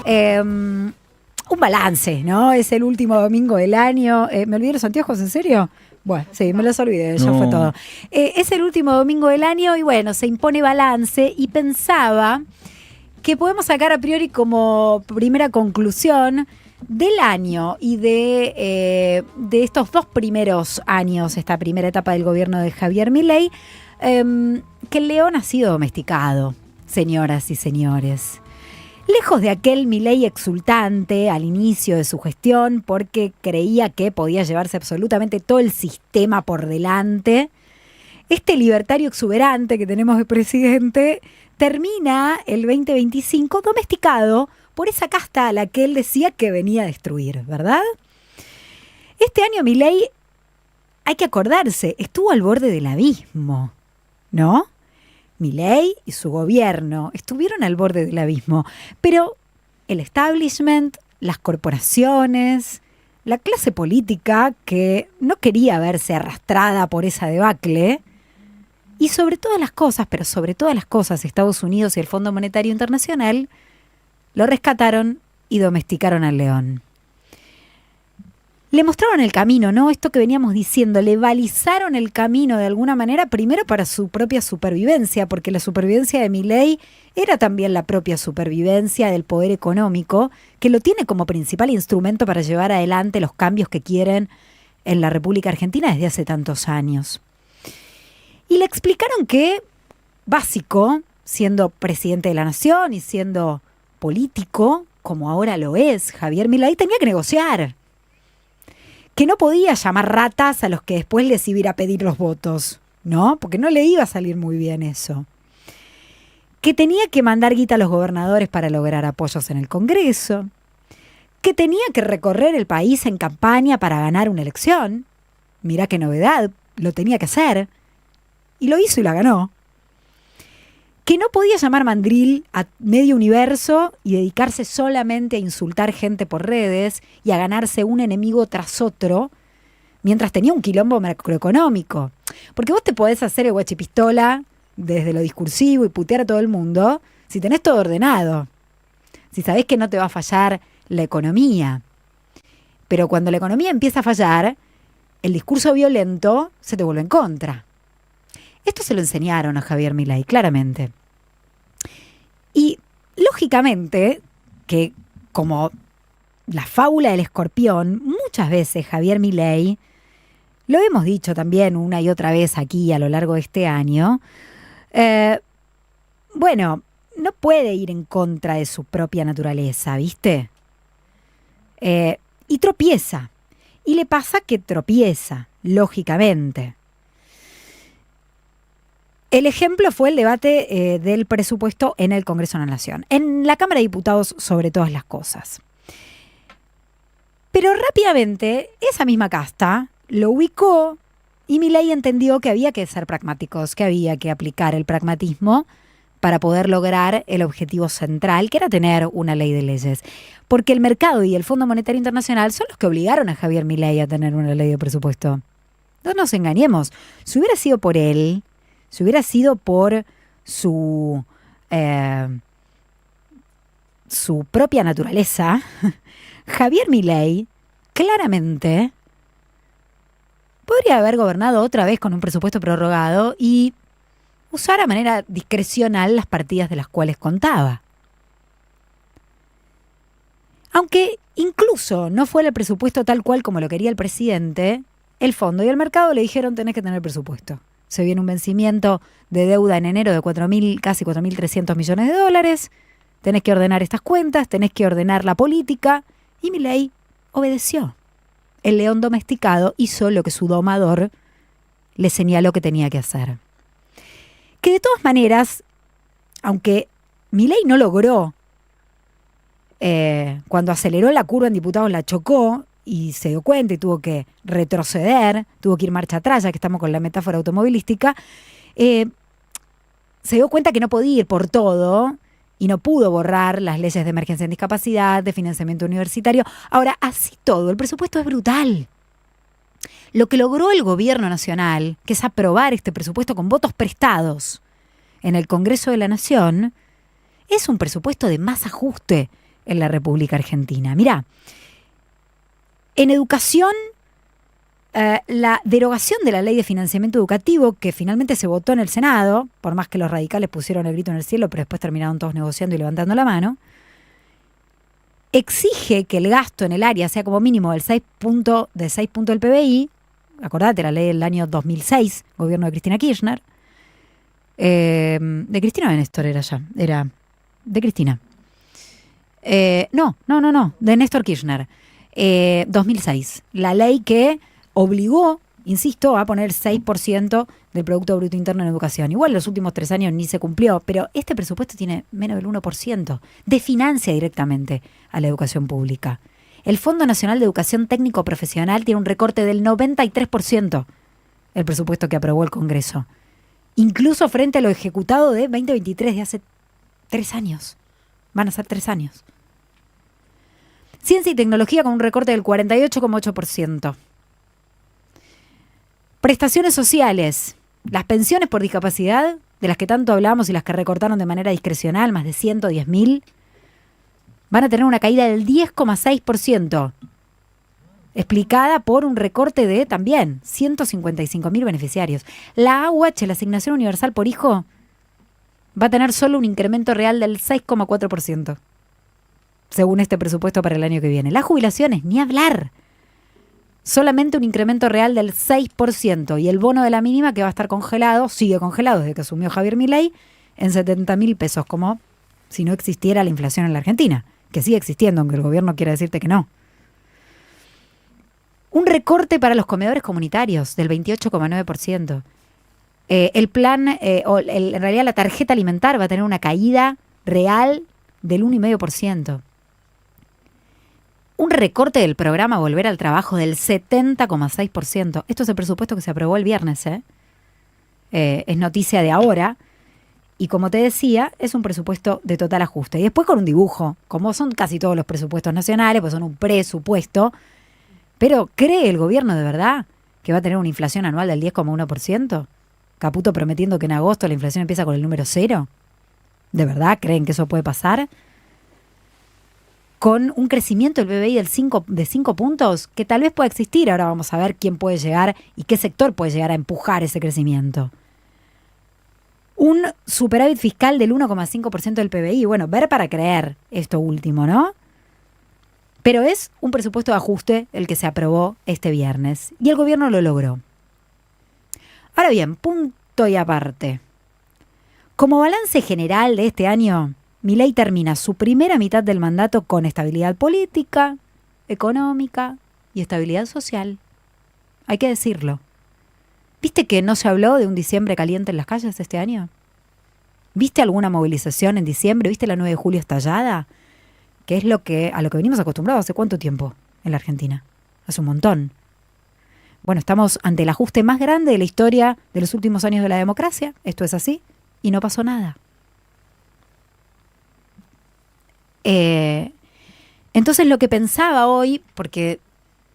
Un balance, ¿no? Es el último domingo del año. ¿Me olvidé los anteojos, en serio? Bueno, sí, me los olvidé, ya fue todo. Es el último domingo del año y bueno, se impone balance y pensaba que podemos sacar a priori como primera conclusión del año y de estos dos primeros años, esta primera etapa del gobierno de Javier Milei, que el león ha sido domesticado, señoras y señores. Lejos de aquel Milei exultante al inicio de su gestión porque creía que podía llevarse absolutamente todo el sistema por delante, este libertario exuberante que tenemos de presidente termina el 2025 domesticado por esa casta a la que él decía que venía a destruir, ¿verdad? Este año Milei, hay que acordarse, estuvo al borde del abismo, ¿no? Milei y su gobierno estuvieron al borde del abismo, pero el establishment, las corporaciones, la clase política que no quería verse arrastrada por esa debacle, y sobre todas las cosas, pero sobre todas las cosas, Estados Unidos y el Fondo Monetario Internacional lo rescataron y domesticaron al león. Le mostraron el camino, ¿no? Esto que veníamos diciendo, le balizaron el camino de alguna manera, primero para su propia supervivencia, porque la supervivencia de Milei era también la propia supervivencia del poder económico, que lo tiene como principal instrumento para llevar adelante los cambios que quieren en la República Argentina desde hace tantos años. Y le explicaron que, básico, siendo presidente de la nación y siendo político, como ahora lo es Javier Milei, tenía que negociar. Que no podía llamar ratas a los que después les iba a ir a pedir los votos, ¿no? Porque no le iba a salir muy bien eso. Que tenía que mandar guita a los gobernadores para lograr apoyos en el Congreso. Que tenía que recorrer el país en campaña para ganar una elección. Mirá qué novedad, lo tenía que hacer. Y lo hizo y la ganó. Que no podía llamar mandril a medio universo y dedicarse solamente a insultar gente por redes y a ganarse un enemigo tras otro, mientras tenía un quilombo macroeconómico. Porque vos te podés hacer el guachipistola desde lo discursivo y putear a todo el mundo si tenés todo ordenado, si sabés que no te va a fallar la economía. Pero cuando la economía empieza a fallar, el discurso violento se te vuelve en contra. Esto se lo enseñaron a Javier Milei, claramente. Y, lógicamente, que como la fábula del escorpión, muchas veces Javier Milei, lo hemos dicho también una y otra vez aquí a lo largo de este año, no puede ir en contra de su propia naturaleza, ¿viste? Y tropieza. Y le pasa que tropieza, lógicamente. El ejemplo fue el debate del presupuesto en el Congreso de la Nación, en la Cámara de Diputados sobre todas las cosas. Pero rápidamente esa misma casta lo ubicó y Milei entendió que había que ser pragmáticos, que había que aplicar el pragmatismo para poder lograr el objetivo central, que era tener una ley de leyes. Porque el mercado y el Fondo Monetario Internacional son los que obligaron a Javier Milei a tener una ley de presupuesto. No nos engañemos, si hubiera sido por él, si hubiera sido por su propia naturaleza, Javier Milei claramente podría haber gobernado otra vez con un presupuesto prorrogado y usar a manera discrecional las partidas de las cuales contaba. Aunque incluso no fuera el presupuesto tal cual como lo quería el presidente, el fondo y el mercado le dijeron tenés que tener presupuesto. Se viene un vencimiento de deuda en enero de casi 4.300 millones de dólares. Tenés que ordenar estas cuentas, tenés que ordenar la política. Y Milei obedeció. El león domesticado hizo lo que su domador le señaló que tenía que hacer. Que de todas maneras, aunque Milei no logró, cuando aceleró la curva en diputados la chocó, y se dio cuenta y tuvo que retroceder, tuvo que ir marcha atrás, ya que estamos con la metáfora automovilística, se dio cuenta que no podía ir por todo y no pudo borrar las leyes de emergencia en discapacidad, de financiamiento universitario. Ahora, así todo, el presupuesto es brutal. Lo que logró el gobierno nacional, que es aprobar este presupuesto con votos prestados en el Congreso de la Nación, es un presupuesto de más ajuste en la República Argentina. Mirá, en educación, la derogación de la ley de financiamiento educativo, que finalmente se votó en el Senado, por más que los radicales pusieron el grito en el cielo, pero después terminaron todos negociando y levantando la mano, exige que el gasto en el área sea como mínimo de 6 puntos del PBI. Acordate, la ley del año 2006, gobierno de Cristina Kirchner. De Cristina o de Néstor era de Cristina. No, de Néstor Kirchner. 2006, la ley que obligó, insisto, a poner 6% del Producto Bruto Interno en educación. Igual los últimos 3 años ni se cumplió, pero este presupuesto tiene menos del 1%. Desfinancia directamente a la educación pública. El Fondo Nacional de Educación Técnico Profesional tiene un recorte del 93%, el presupuesto que aprobó el Congreso. Incluso frente a lo ejecutado de 2023, de hace 3 años. Van a ser 3 años. Ciencia y tecnología con un recorte del 48,8%. Prestaciones sociales, las pensiones por discapacidad, de las que tanto hablamos y las que recortaron de manera discrecional, más de 110.000, van a tener una caída del 10,6%, explicada por un recorte de también 155.000 beneficiarios. La AUH, la Asignación Universal por Hijo, va a tener solo un incremento real del 6,4%, según este presupuesto para el año que viene. Las jubilaciones, ni hablar. Solamente un incremento real del 6%, y el bono de la mínima, que va a estar congelado, sigue congelado desde que asumió Javier Milei, en 70.000 pesos, como si no existiera la inflación en la Argentina, que sigue existiendo, aunque el gobierno quiera decirte que no. Un recorte para los comedores comunitarios del 28,9%. El plan, en realidad la tarjeta alimentar va a tener una caída real del 1,5%. Un recorte del programa Volver al Trabajo del 70,6%. Esto es el presupuesto que se aprobó el viernes, es noticia de ahora. Y como te decía, es un presupuesto de total ajuste. Y después con un dibujo, como son casi todos los presupuestos nacionales, pues son un presupuesto. Pero ¿cree el gobierno de verdad que va a tener una inflación anual del 10,1%? Caputo prometiendo que en agosto la inflación empieza con el número 0. ¿De verdad creen que eso puede pasar? Con un crecimiento del PBI de 5 puntos, que tal vez pueda existir. Ahora vamos a ver quién puede llegar y qué sector puede llegar a empujar ese crecimiento. Un superávit fiscal del 1,5% del PBI. Bueno, ver para creer esto último, ¿no? Pero es un presupuesto de ajuste el que se aprobó este viernes. Y el gobierno lo logró. Ahora bien, punto y aparte. Como balance general de este año, Milei termina su primera mitad del mandato con estabilidad política, económica y estabilidad social. Hay que decirlo. ¿Viste que no se habló de un diciembre caliente en las calles este año? ¿Viste alguna movilización en diciembre? ¿Viste la 9 de julio estallada? Que es a lo que venimos acostumbrados hace cuánto tiempo en la Argentina. Hace un montón. Bueno, estamos ante el ajuste más grande de la historia de los últimos años de la democracia. Esto es así. Y no pasó nada. Entonces lo que pensaba hoy, porque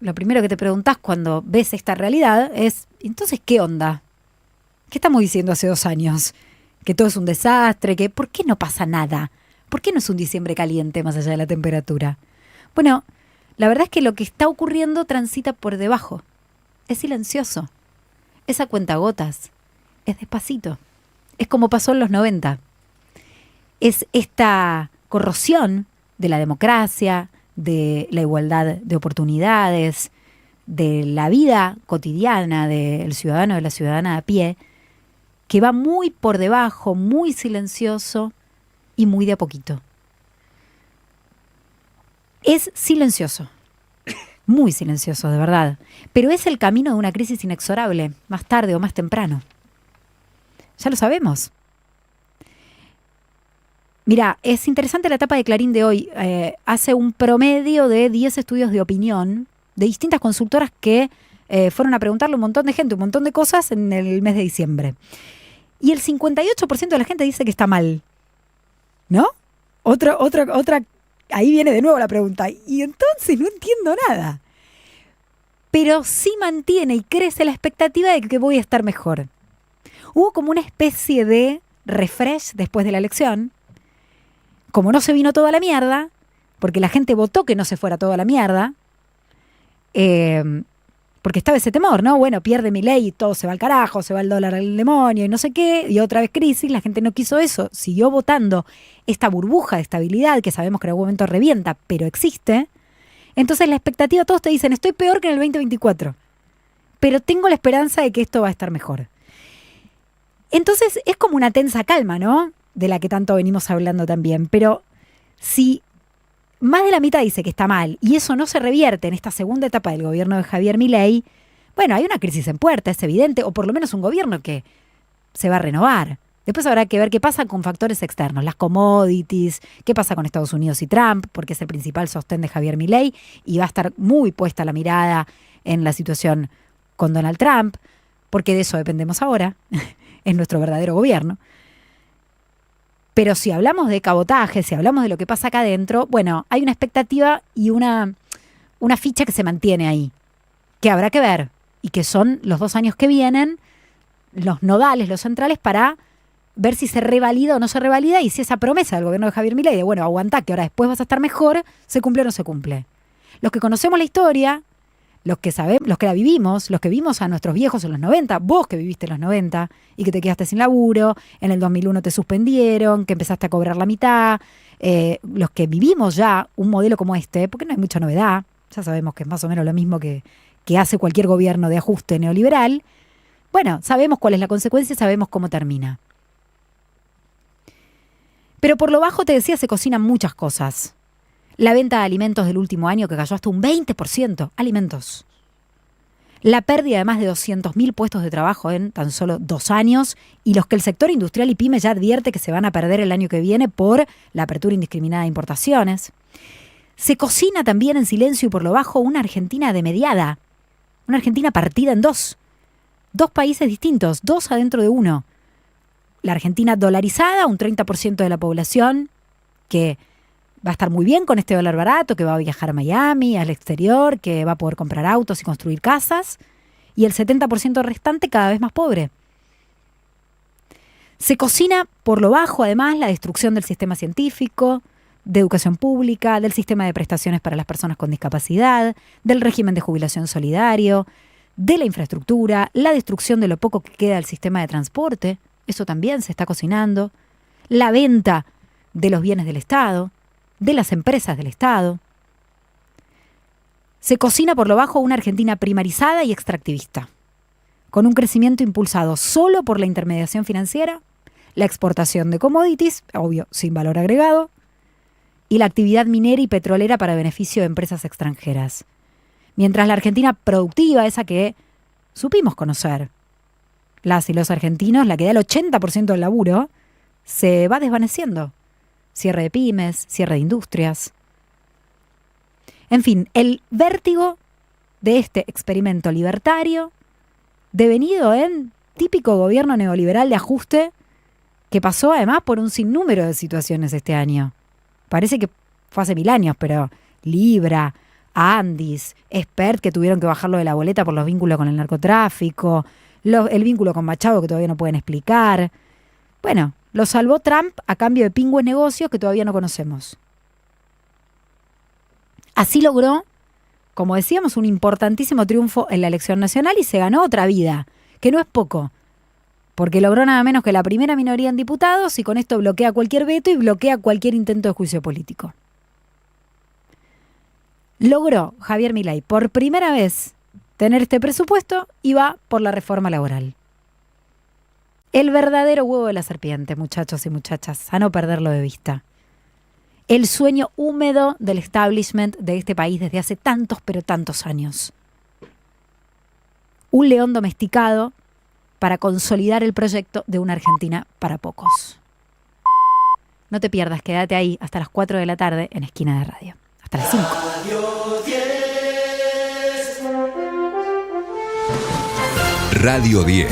lo primero que te preguntás cuando ves esta realidad es, entonces, ¿qué onda? ¿Qué estamos diciendo hace 2 años? Que todo es un desastre, que ¿por qué no pasa nada? ¿Por qué no es un diciembre caliente más allá de la temperatura? Bueno, la verdad es que lo que está ocurriendo transita por debajo. Es silencioso. Es a cuentagotas. Es despacito. Es como pasó en los 90. Es esta corrosión de la democracia, de la igualdad de oportunidades, de la vida cotidiana del ciudadano, de la ciudadana a pie, que va muy por debajo, muy silencioso y muy de a poquito. Es silencioso, muy silencioso, de verdad, pero es el camino de una crisis inexorable, más tarde o más temprano. Ya lo sabemos. Mira, es interesante la etapa de Clarín de hoy. Hace un promedio de 10 estudios de opinión de distintas consultoras que fueron a preguntarle a un montón de gente, un montón de cosas en el mes de diciembre. Y el 58% de la gente dice que está mal. ¿No? Otra, ahí viene de nuevo la pregunta. Y entonces no entiendo nada. Pero sí mantiene y crece la expectativa de que voy a estar mejor. Hubo como una especie de refresh después de la elección. Como no se vino toda la mierda, porque la gente votó que no se fuera toda la mierda, porque estaba ese temor, ¿no? Bueno, pierde Milei y todo se va al carajo, se va el dólar al demonio y no sé qué, y otra vez crisis, la gente no quiso eso, siguió votando esta burbuja de estabilidad que sabemos que en algún momento revienta, pero existe. Entonces la expectativa, todos te dicen, estoy peor que en el 2024, pero tengo la esperanza de que esto va a estar mejor. Entonces es como una tensa calma, ¿no? De la que tanto venimos hablando también, pero si más de la mitad dice que está mal y eso no se revierte en esta segunda etapa del gobierno de Javier Milei, bueno, hay una crisis en puerta, es evidente, o por lo menos un gobierno que se va a renovar. Después habrá que ver qué pasa con factores externos, las commodities, qué pasa con Estados Unidos y Trump, porque es el principal sostén de Javier Milei y va a estar muy puesta la mirada en la situación con Donald Trump, porque de eso dependemos ahora, es nuestro verdadero gobierno. Pero si hablamos de cabotaje, si hablamos de lo que pasa acá adentro, bueno, hay una expectativa y una ficha que se mantiene ahí, que habrá que ver, y que son los 2 años que vienen, los nodales, los centrales, para ver si se revalida o no se revalida, y si esa promesa del gobierno de Javier Milei de, bueno, aguantá, que ahora después vas a estar mejor, se cumple o no se cumple. Los que conocemos la historia, los que sabemos, los que la vivimos, los que vimos a nuestros viejos en los 90, vos que viviste en los 90 y que te quedaste sin laburo, en el 2001 te suspendieron, que empezaste a cobrar la mitad, los que vivimos ya un modelo como este, porque no hay mucha novedad, ya sabemos que es más o menos lo mismo que hace cualquier gobierno de ajuste neoliberal, bueno, sabemos cuál es la consecuencia, sabemos cómo termina. Pero por lo bajo, te decía, se cocinan muchas cosas. La venta de alimentos del último año que cayó hasta un 20%, alimentos. La pérdida de más de 200.000 puestos de trabajo en tan solo 2 años y los que el sector industrial y pyme ya advierte que se van a perder el año que viene por la apertura indiscriminada de importaciones. Se cocina también en silencio y por lo bajo una Argentina demediada, una Argentina partida en dos países distintos, 2 adentro de uno. La Argentina dolarizada, un 30% de la población que va a estar muy bien con este dólar barato, que va a viajar a Miami, al exterior, que va a poder comprar autos y construir casas, y el 70% restante cada vez más pobre. Se cocina por lo bajo, además, la destrucción del sistema científico, de educación pública, del sistema de prestaciones para las personas con discapacidad, del régimen de jubilación solidario, de la infraestructura, la destrucción de lo poco que queda del sistema de transporte, eso también se está cocinando, la venta de los bienes del Estado, de las empresas del Estado. Se cocina por lo bajo una Argentina primarizada y extractivista, con un crecimiento impulsado solo por la intermediación financiera, la exportación de commodities, obvio, sin valor agregado, y la actividad minera y petrolera para beneficio de empresas extranjeras. Mientras la Argentina productiva, esa que supimos conocer, las y los argentinos, la que da el 80% del laburo, se va desvaneciendo. Cierre de pymes, cierre de industrias. En fin, el vértigo de este experimento libertario, devenido en típico gobierno neoliberal de ajuste, que pasó además por un sinnúmero de situaciones este año. Parece que fue hace 1000 años, pero Libra, Andis, Expert, que tuvieron que bajarlo de la boleta por los vínculos con el narcotráfico, el vínculo con Machado que todavía no pueden explicar. Bueno, lo salvó Trump a cambio de pingües negocios que todavía no conocemos. Así logró, como decíamos, un importantísimo triunfo en la elección nacional y se ganó otra vida, que no es poco, porque logró nada menos que la primera minoría en diputados y con esto bloquea cualquier veto y bloquea cualquier intento de juicio político. Logró Javier Milei por primera vez tener este presupuesto y va por la reforma laboral. El verdadero huevo de la serpiente, muchachos y muchachas, a no perderlo de vista. El sueño húmedo del establishment de este país desde hace tantos pero tantos años. Un león domesticado para consolidar el proyecto de una Argentina para pocos. No te pierdas, quédate ahí hasta las 4 de la tarde en Esquina de Radio. Hasta las 5. Radio 10.